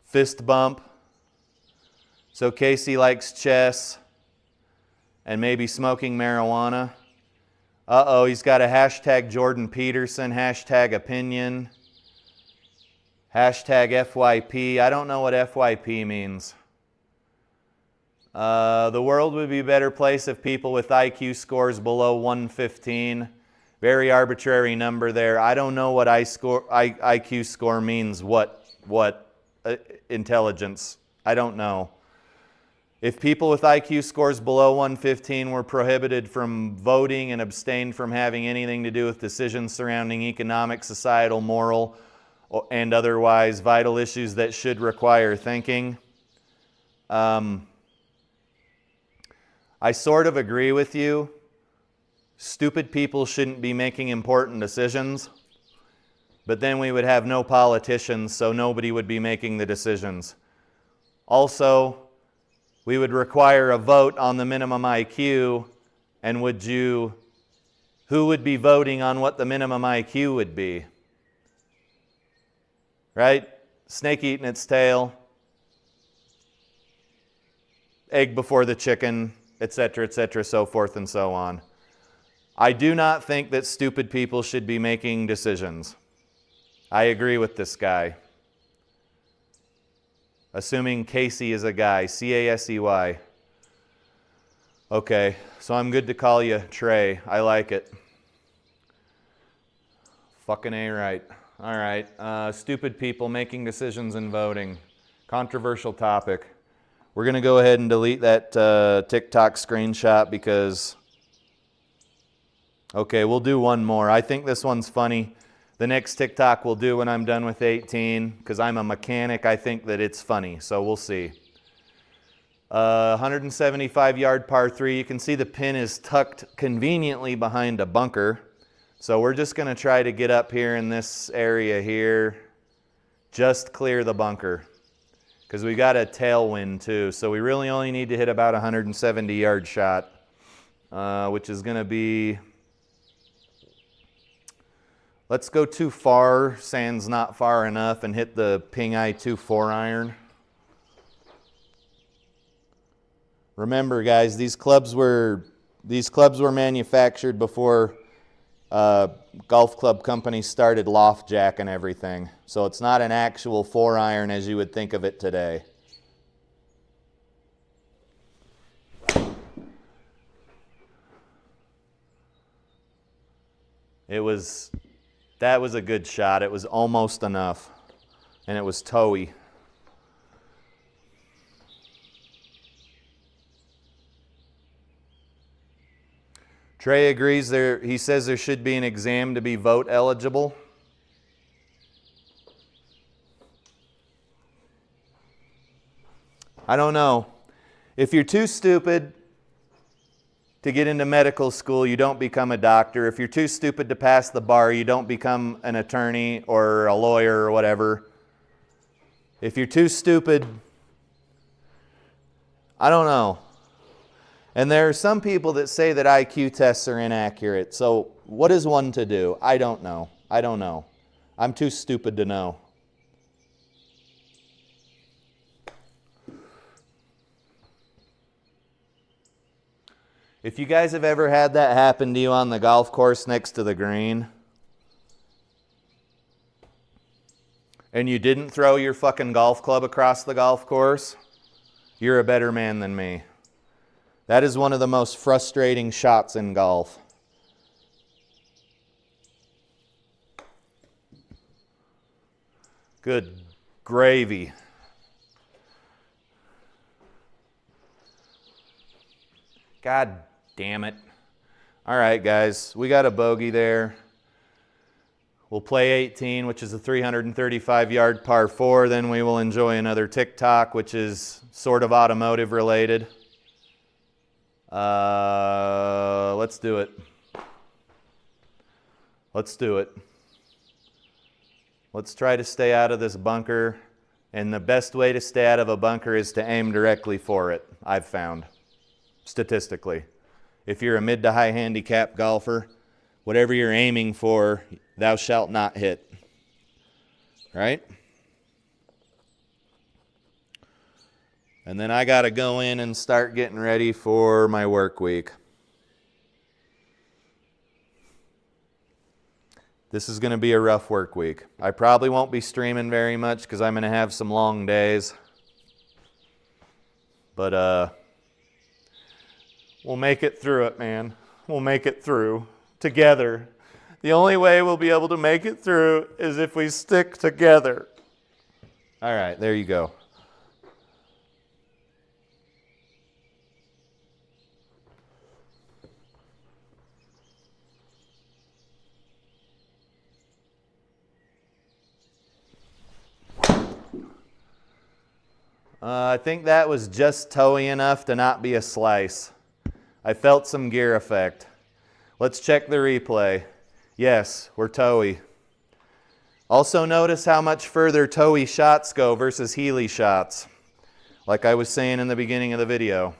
Fist bump. So Casey likes chess and maybe smoking marijuana. Uh-oh, he's got a hashtag Jordan Peterson, hashtag opinion, hashtag FYP. I don't know what FYP means. The world would be a better place if people with IQ scores below 115. Very arbitrary number there. I don't know what IQ score means. What intelligence? I don't know. If people with IQ scores below 115 were prohibited from voting and abstained from having anything to do with decisions surrounding economic, societal, moral, and otherwise vital issues that should require thinking. I sort of agree with you. Stupid people shouldn't be making important decisions, but then we would have no politicians, so nobody would be making the decisions. Also, we would require a vote on the minimum IQ, and who would be voting on what the minimum IQ would be? Right? Snake eating its tail, egg before the chicken, etc., so forth and so on. I do not think that stupid people should be making decisions. I agree with this guy. Assuming Casey is a guy, C-A-S-E-Y. Okay, so I'm good to call you Trey. I like it. Fucking A right. All right, stupid people making decisions and voting. Controversial topic. We're going to go ahead and delete that TikTok screenshot because, okay, we'll do one more. I think this one's funny. The next TikTok we'll do when I'm done with 18, because I'm a mechanic, I think that it's funny, so we'll see. 175-yard par 3. You can see the pin is tucked conveniently behind a bunker. So we're just going to try to get up here in this area here, just clear the bunker. Because we got a tailwind too, so we really only need to hit about a 170-yard shot, which is going to be, let's go too far, sand's not far enough, and hit the Ping Eye 2 4-iron. Remember guys, these clubs were manufactured before golf club companies started loft jack and everything. So it's not an actual 4-iron as you would think of it today. That was a good shot. It was almost enough. And it was toey. Trey agrees he says there should be an exam to be vote eligible. I don't know. If you're too stupid to get into medical school, you don't become a doctor. If you're too stupid to pass the bar, you don't become an attorney or a lawyer or whatever. If you're too stupid, I don't know. And there are some people that say that IQ tests are inaccurate. So what is one to do? I don't know. I don't know. I'm too stupid to know. If you guys have ever had that happen to you on the golf course next to the green, and you didn't throw your fucking golf club across the golf course, you're a better man than me. That is one of the most frustrating shots in golf. Good Gravy. God damn it. All right, guys, we got a bogey there. We'll play 18, which is a 335-yard par 4. Then we will enjoy another TikTok, which is sort of automotive related. Let's do it. Let's do it. Let's try to stay out of this bunker. And the best way to stay out of a bunker is to aim directly for it, I've found, statistically. If you're a mid to high handicap golfer, whatever you're aiming for, thou shalt not hit. Right? And then I got to go in and start getting ready for my work week. This is going to be a rough work week. I probably won't be streaming very much because I'm going to have some long days. But we'll make it through it, man. We'll make it through together. The only way we'll be able to make it through is if we stick together. All right, there you go. I think that was just toey enough to not be a slice. I felt some gear effect. Let's check the replay. Yes, we're toey. Also notice how much further toey shots go versus heely shots, like I was saying in the beginning of the video.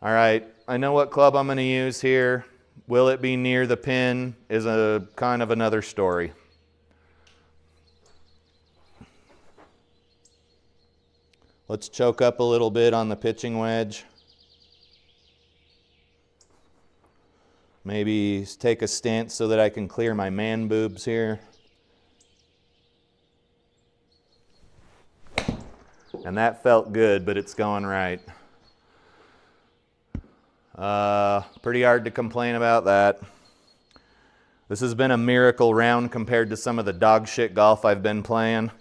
All right, I know what club I'm going to use here. Will it be near the pin is a kind of another story. Let's choke up a little bit on the pitching wedge. Maybe take a stance so that I can clear my man boobs here. And that felt good, but it's going right. Pretty hard to complain about that. This has been a miracle round compared to some of the dog shit golf I've been playing.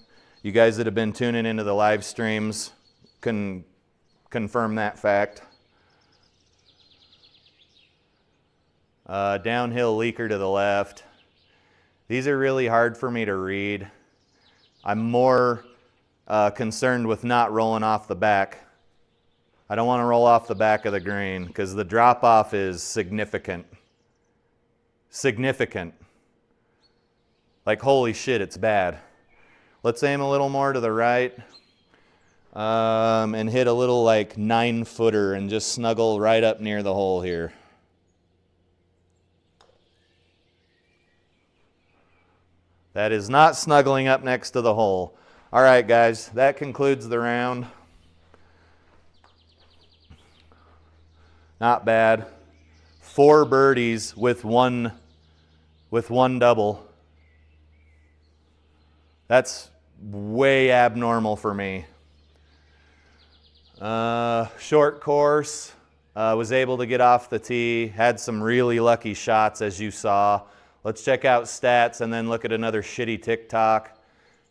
You guys that have been tuning into the live streams can confirm that fact. Downhill leaker to the left. These are really hard for me to read. I'm more concerned with not rolling off the back. I don't want to roll off the back of the green because the drop off is significant. Significant. Like holy shit, it's bad. Let's aim a little more to the right. And hit a little like 9-footer and just snuggle right up near the hole here. That is not snuggling up next to the hole. All right, guys, that concludes the round. Not bad. 4 birdies with one double. That's way abnormal for me. Short course, was able to get off the tee, had some really lucky shots as you saw. Let's check out stats and then look at another shitty TikTok.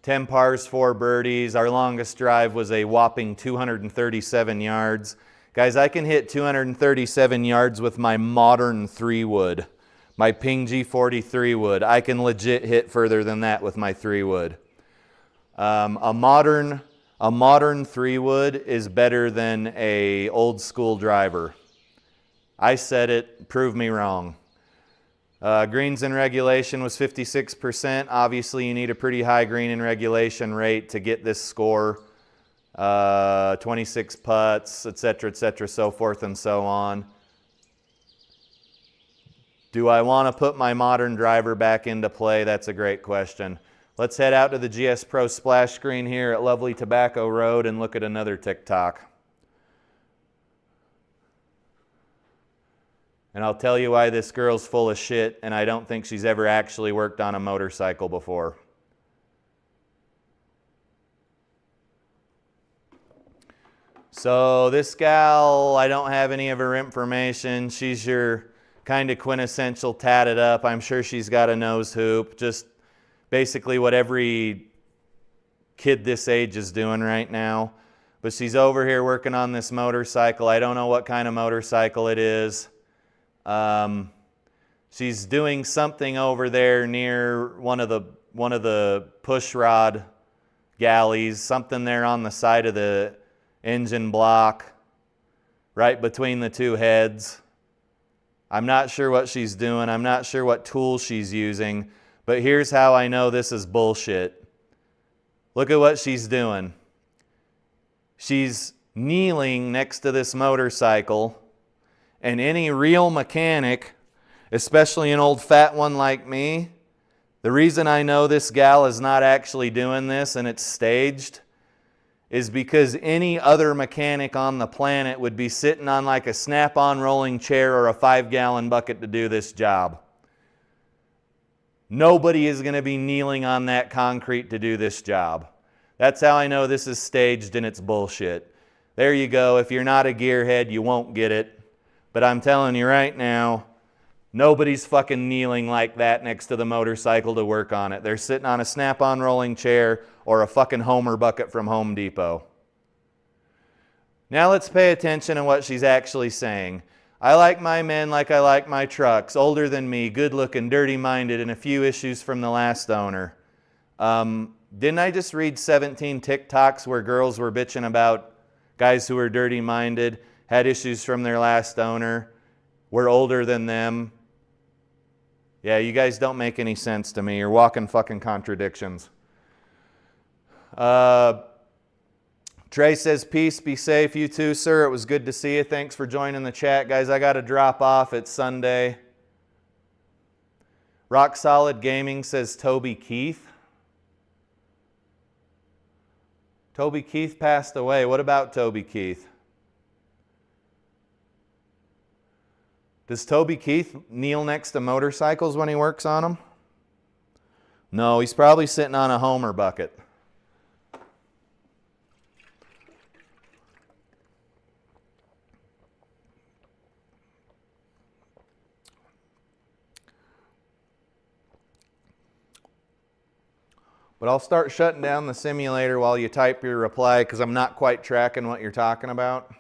10 pars, 4 birdies. Our longest drive was a whopping 237 yards. Guys, I can hit 237 yards with my modern 3-wood, my Ping G40 3-wood. I can legit hit further than that with my 3-wood. A modern 3-wood is better than a old school driver. I said it, prove me wrong. Greens in regulation was 56%. Obviously, you need a pretty high green in regulation rate to get this score. 26 putts, etc., so forth and so on. Do I want to put my modern driver back into play? That's a great question. Let's head out to the GS Pro splash screen here at lovely Tobacco Road and look at another TikTok. And I'll tell you why this girl's full of shit, and I don't think she's ever actually worked on a motorcycle before. So this gal, I don't have any of her information. She's your kind of quintessential tatted up. I'm sure she's got a nose hoop. Just basically what every kid this age is doing right now. But she's over here working on this motorcycle. I don't know what kind of motorcycle it is. She's doing something over there near one of the push rod galleys, something there on the side of the engine block, right between the two heads. I'm not sure what she's doing. I'm not sure what tools she's using, but here's how I know this is bullshit. Look at what she's doing. She's kneeling next to this motorcycle, and any real mechanic, especially an old fat one like me, the reason I know this gal is not actually doing this and it's staged is because any other mechanic on the planet would be sitting on like a snap-on rolling chair or a 5-gallon bucket to do this job. Nobody is going to be kneeling on that concrete to do this job. That's how I know this is staged and it's bullshit. There you go. If you're not a gearhead, you won't get it. But I'm telling you right now, nobody's fucking kneeling like that next to the motorcycle to work on it. They're sitting on a snap-on rolling chair or a fucking Homer bucket from Home Depot. Now let's pay attention to what she's actually saying. I like my men like I like my trucks. Older than me, good-looking, dirty-minded, and a few issues from the last owner. Didn't I just read 17 TikToks where girls were bitching about guys who were dirty-minded, had issues from their last owner, were older than them? Yeah, you guys don't make any sense to me. You're walking fucking contradictions. Trey says, peace, be safe. You too, sir. It was good to see you. Thanks for joining the chat. Guys, I got to drop off. It's Sunday. Rock Solid Gaming says Toby Keith. Toby Keith passed away. What about Toby Keith? Does Toby Keith kneel next to motorcycles when he works on them? No, he's probably sitting on a Homer bucket. But I'll start shutting down the simulator while you type your reply because I'm not quite tracking what you're talking about.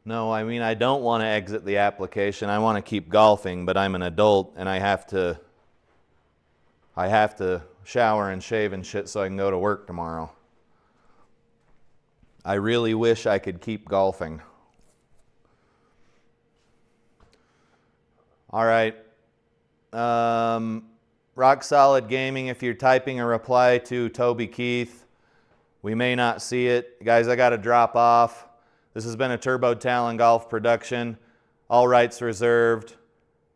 No, I mean, I don't want to exit the application. I want to keep golfing, but I'm an adult and I have to shower and shave and shit so I can go to work tomorrow. I really wish I could keep golfing. All right. Rock Solid Gaming, if you're typing a reply to Toby Keith, we may not see it. Guys, I got to drop off. This has been a Turbo Talon Golf production. All rights reserved.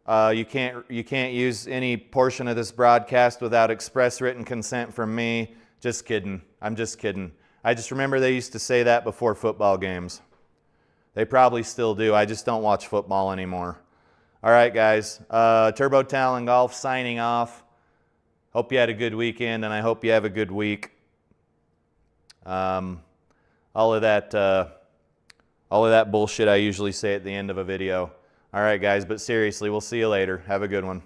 You can't use any portion of this broadcast without express written consent from me. Just kidding. I'm just kidding. I just remember they used to say that before football games. They probably still do. I just don't watch football anymore. All right, guys. Turbo Talon Golf signing off. Hope you had a good weekend, and I hope you have a good week. All of that bullshit I usually say at the end of a video. All right, guys, but seriously, we'll see you later. Have a good one.